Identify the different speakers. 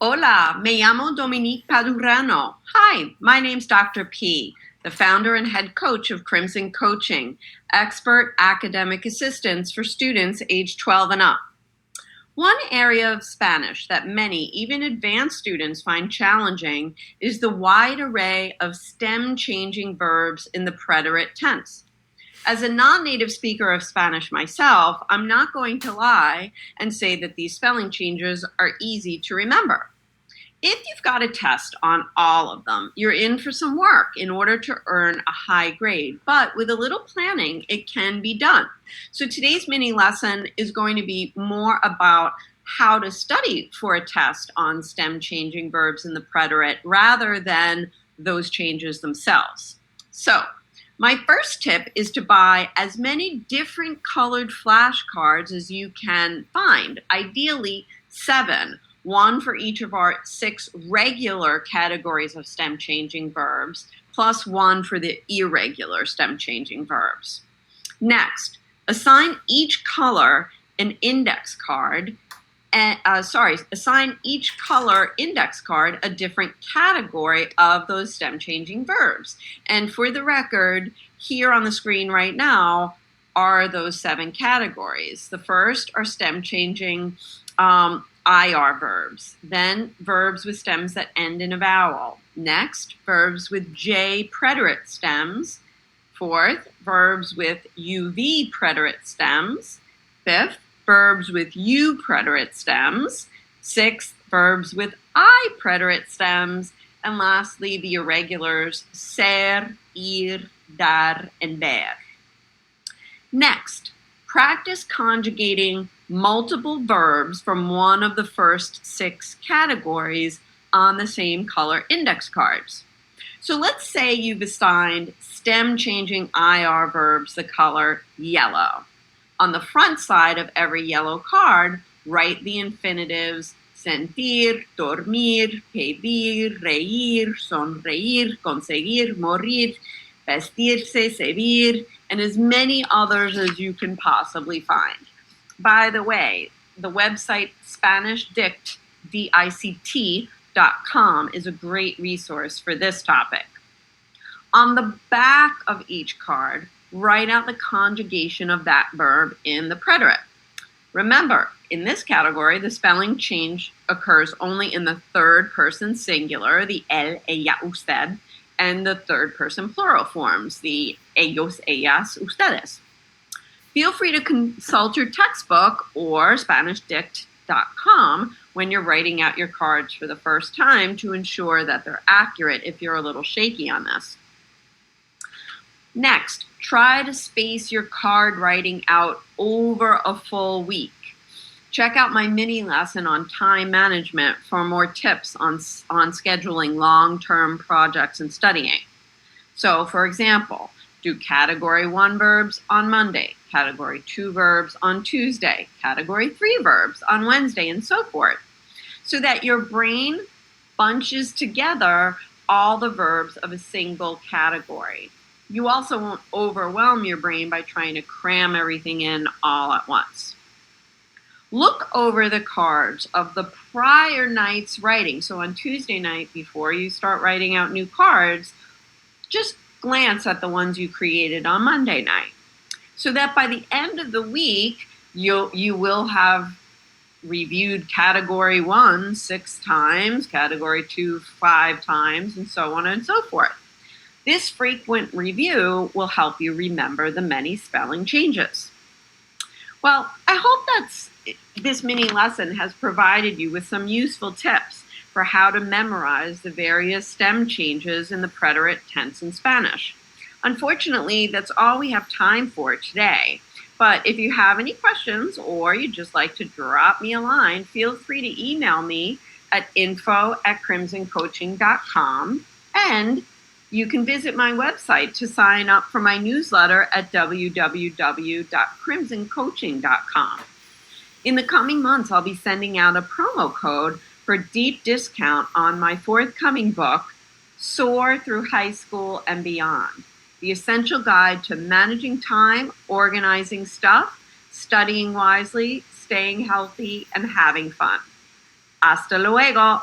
Speaker 1: Hola, me llamo Dominique Padurano. Hi, my name's Dr. P, the founder and head coach of Crimson Coaching, expert academic assistance for students age 12 and up. One area of Spanish that many, even advanced students, find challenging is the wide array of stem-changing verbs in the preterite tense. As a non-native speaker of Spanish myself, I'm not going to lie and say that these spelling changes are easy to remember. If you've got a test on all of them, you're in for some work in order to earn a high grade. But with a little planning, it can be done. So today's mini lesson is going to be more about how to study for a test on stem changing verbs in the preterite rather than those changes themselves. So my first tip is to buy as many different colored flashcards as you can find, ideally 7. One for each of our 6 regular categories of stem-changing verbs, plus one for the irregular stem-changing verbs. Next, assign each color an index card, assign each color index card a different category of those stem-changing verbs. And for the record, here on the screen right now are those 7 categories. The first are stem-changing IR verbs, then verbs with stems that end in a vowel. Next, verbs with J preterite stems. Fourth, verbs with UV preterite stems. Fifth, verbs with U preterite stems. Sixth, verbs with I preterite stems. And lastly, the irregulars, ser, ir, dar, and ver. Next, practice conjugating multiple verbs from one of the first 6 categories on the same color index cards. So let's say you've assigned stem-changing IR verbs the color yellow. On the front side of every yellow card, write the infinitives sentir, dormir, pedir, reír, sonreír, conseguir, morir, vestirse, servir, and as many others as you can possibly find. By the way, the website SpanishDict.com is a great resource for this topic. On the back of each card, write out the conjugation of that verb in the preterite. Remember, in this category, the spelling change occurs only in the third person singular, the él, ella, usted, and the third person plural forms, the ellos, ellas, ustedes. Feel free to consult your textbook or SpanishDict.com when you're writing out your cards for the first time to ensure that they're accurate if you're a little shaky on this. Next, try to space your card writing out over a full week. Check out my mini lesson on time management for more tips on scheduling long-term projects and studying. So, for example, do Category 1 verbs on Monday, Category 2 verbs on Tuesday, Category 3 verbs on Wednesday, and so forth, so that your brain bunches together all the verbs of a single category. You also won't overwhelm your brain by trying to cram everything in all at once. Look over the cards of the prior night's writing. So on Tuesday night, before you start writing out new cards, just glance at the ones you created on Monday night, so that by the end of the week, you will have reviewed Category 1 6 times, Category 2 5 times, and so on and so forth. This frequent review will help you remember the many spelling changes. Well, I hope this mini lesson has provided you with some useful tips for how to memorize the various stem changes in the preterite tense in Spanish. Unfortunately, that's all we have time for today. But if you have any questions or you'd just like to drop me a line, feel free to email me at info@crimsoncoaching.com, and you can visit my website to sign up for my newsletter at www.crimsoncoaching.com. In the coming months, I'll be sending out a promo code for deep discount on my forthcoming book, Soar Through High School and Beyond, the essential guide to managing time, organizing stuff, studying wisely, staying healthy, and having fun. Hasta luego!